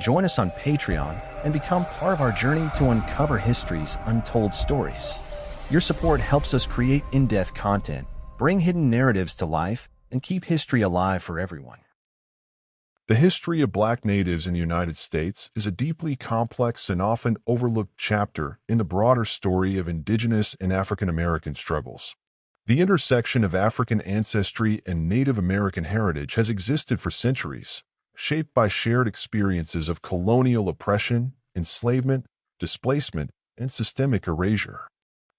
Join us on Patreon and become part of our journey to uncover history's untold stories. Your support helps us create in-depth content, bring hidden narratives to life, and keep history alive for everyone. The history of Black natives in the United States is a deeply complex and often overlooked chapter in the broader story of Indigenous and African American struggles. The intersection of African ancestry and Native American heritage has existed for centuries, shaped by shared experiences of colonial oppression, enslavement, displacement, and systemic erasure.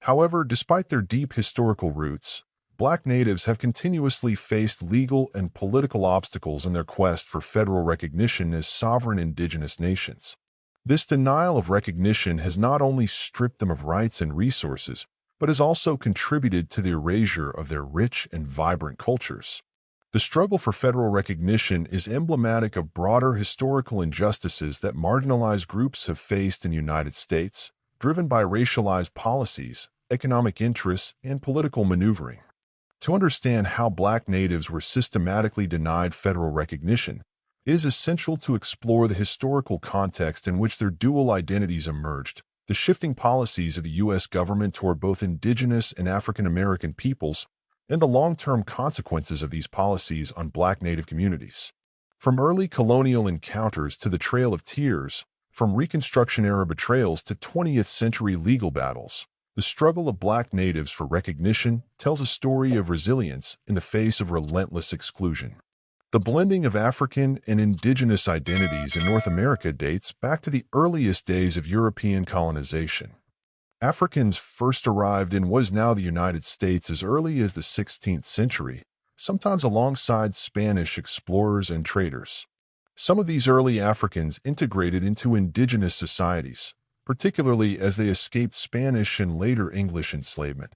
However, despite their deep historical roots, Black natives have continuously faced legal and political obstacles in their quest for federal recognition as sovereign indigenous nations. This denial of recognition has not only stripped them of rights and resources, but has also contributed to the erasure of their rich and vibrant cultures. The struggle for federal recognition is emblematic of broader historical injustices that marginalized groups have faced in the United States, driven by racialized policies, economic interests, and political maneuvering. To understand how Black natives were systematically denied federal recognition, it is essential to explore the historical context in which their dual identities emerged, the shifting policies of the U.S. government toward both Indigenous and African American peoples, and the long-term consequences of these policies on Black Native communities. From early colonial encounters to the Trail of Tears, from Reconstruction-era betrayals to 20th-century legal battles, the struggle of Black natives for recognition tells a story of resilience in the face of relentless exclusion. The blending of African and Indigenous identities in North America dates back to the earliest days of European colonization. Africans first arrived in what is now the United States as early as the 16th century, sometimes alongside Spanish explorers and traders. Some of these early Africans integrated into indigenous societies, particularly as they escaped Spanish and later English enslavement.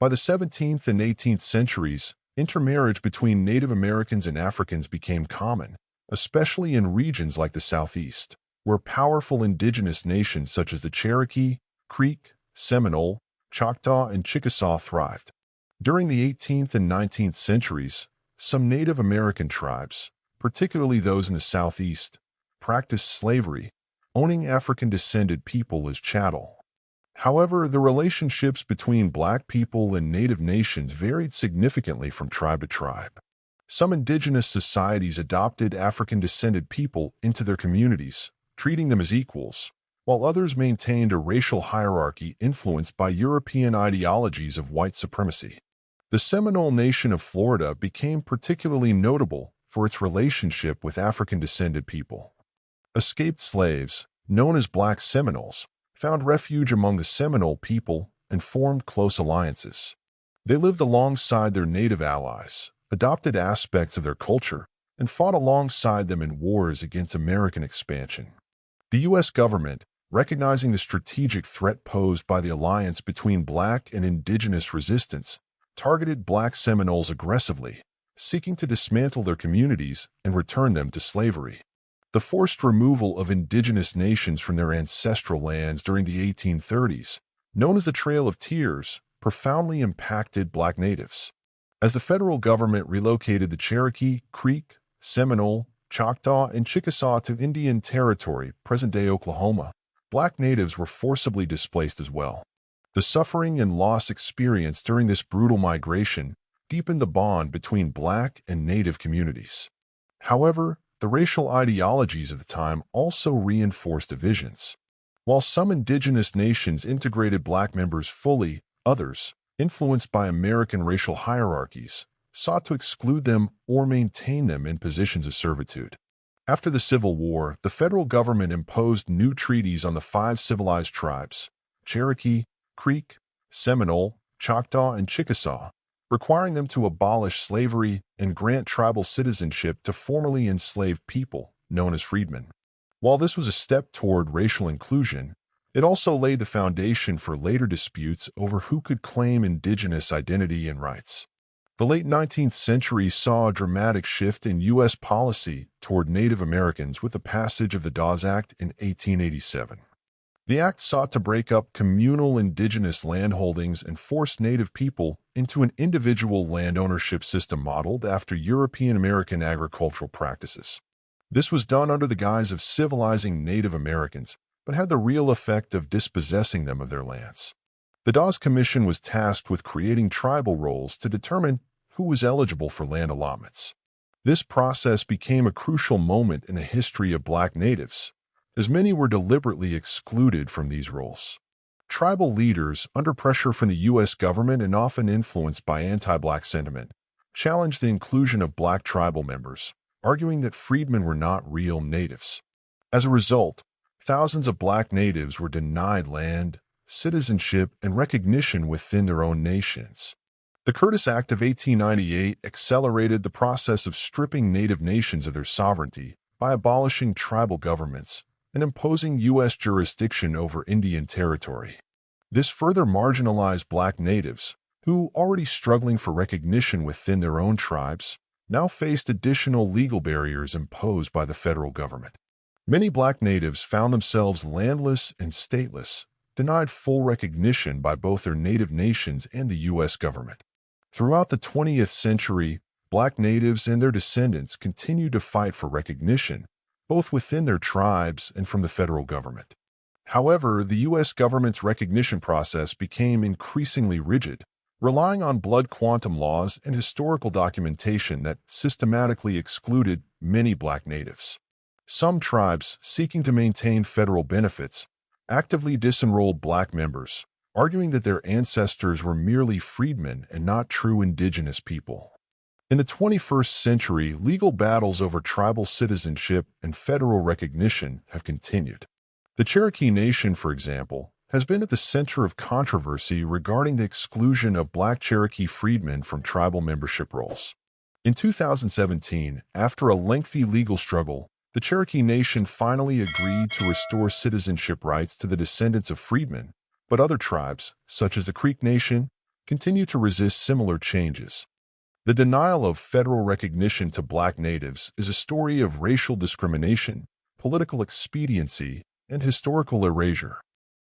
By the 17th and 18th centuries, intermarriage between Native Americans and Africans became common, especially in regions like the Southeast, where powerful indigenous nations such as the Cherokee, Creek, Seminole, Choctaw, and Chickasaw thrived. During the 18th and 19th centuries, some Native American tribes, particularly those in the Southeast, practiced slavery, owning African-descended people as chattel. However, the relationships between Black people and Native nations varied significantly from tribe to tribe. Some indigenous societies adopted African-descended people into their communities, treating them as equals, while others maintained a racial hierarchy influenced by European ideologies of white supremacy. The Seminole Nation of Florida became particularly notable for its relationship with African-descended people. Escaped slaves, known as Black Seminoles, found refuge among the Seminole people and formed close alliances. They lived alongside their native allies, adopted aspects of their culture, and fought alongside them in wars against American expansion. The U.S. government, recognizing the strategic threat posed by the alliance between Black and Indigenous resistance, targeted Black Seminoles aggressively, seeking to dismantle their communities and return them to slavery. The forced removal of indigenous nations from their ancestral lands during the 1830s, known as the Trail of Tears, profoundly impacted Black natives. As the federal government relocated the Cherokee, Creek, Seminole, Choctaw, and Chickasaw to Indian Territory, present-day Oklahoma, Black natives were forcibly displaced as well. The suffering and loss experienced during this brutal migration deepened the bond between Black and Native communities. However, the racial ideologies of the time also reinforced divisions. While some indigenous nations integrated Black members fully, others, influenced by American racial hierarchies, sought to exclude them or maintain them in positions of servitude. After the Civil War, the federal government imposed new treaties on the 5 civilized tribes, Cherokee, Creek, Seminole, Choctaw, and Chickasaw, requiring them to abolish slavery and grant tribal citizenship to formerly enslaved people, known as freedmen. While this was a step toward racial inclusion, it also laid the foundation for later disputes over who could claim indigenous identity and rights. The late 19th century saw a dramatic shift in U.S. policy toward Native Americans with the passage of the Dawes Act in 1887. The act sought to break up communal indigenous landholdings and force Native people into an individual land ownership system modeled after European American agricultural practices. This was done under the guise of civilizing Native Americans, but had the real effect of dispossessing them of their lands. The Dawes Commission was tasked with creating tribal rolls to determine who was eligible for land allotments. This process became a crucial moment in the history of Black natives, as many were deliberately excluded from these rolls. Tribal leaders, under pressure from the U.S. government and often influenced by anti-Black sentiment, challenged the inclusion of Black tribal members, arguing that freedmen were not real natives. As a result, thousands of Black natives were denied land, citizenship, and recognition within their own nations. The Curtis Act of 1898 accelerated the process of stripping Native nations of their sovereignty by abolishing tribal governments and imposing U.S. jurisdiction over Indian territory. This further marginalized Black natives, who, already struggling for recognition within their own tribes, now faced additional legal barriers imposed by the federal government. Many Black natives found themselves landless and stateless, denied full recognition by both their native nations and the U.S. government. Throughout the 20th century, Black natives and their descendants continued to fight for recognition, both within their tribes and from the federal government. However, the U.S. government's recognition process became increasingly rigid, relying on blood quantum laws and historical documentation that systematically excluded many Black natives. Some tribes, seeking to maintain federal benefits, actively disenrolled Black members, arguing that their ancestors were merely freedmen and not true indigenous people. In the 21st century, legal battles over tribal citizenship and federal recognition have continued. The Cherokee Nation, for example, has been at the center of controversy regarding the exclusion of Black Cherokee freedmen from tribal membership rolls. In 2017, after a lengthy legal struggle, the Cherokee Nation finally agreed to restore citizenship rights to the descendants of freedmen, but other tribes, such as the Creek Nation, continue to resist similar changes. The denial of federal recognition to Black natives is a story of racial discrimination, political expediency, and historical erasure.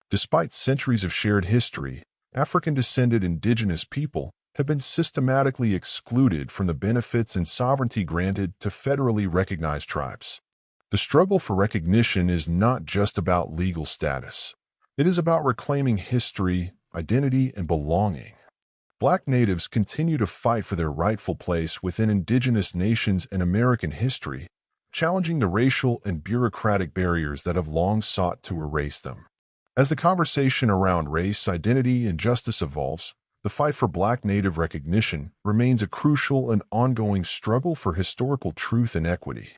Despite centuries of shared history, African-descended indigenous people have been systematically excluded from the benefits and sovereignty granted to federally recognized tribes. The struggle for recognition is not just about legal status. It is about reclaiming history, identity, and belonging. Black natives continue to fight for their rightful place within indigenous nations and American history, challenging the racial and bureaucratic barriers that have long sought to erase them. As the conversation around race, identity, and justice evolves, the fight for Black native recognition remains a crucial and ongoing struggle for historical truth and equity.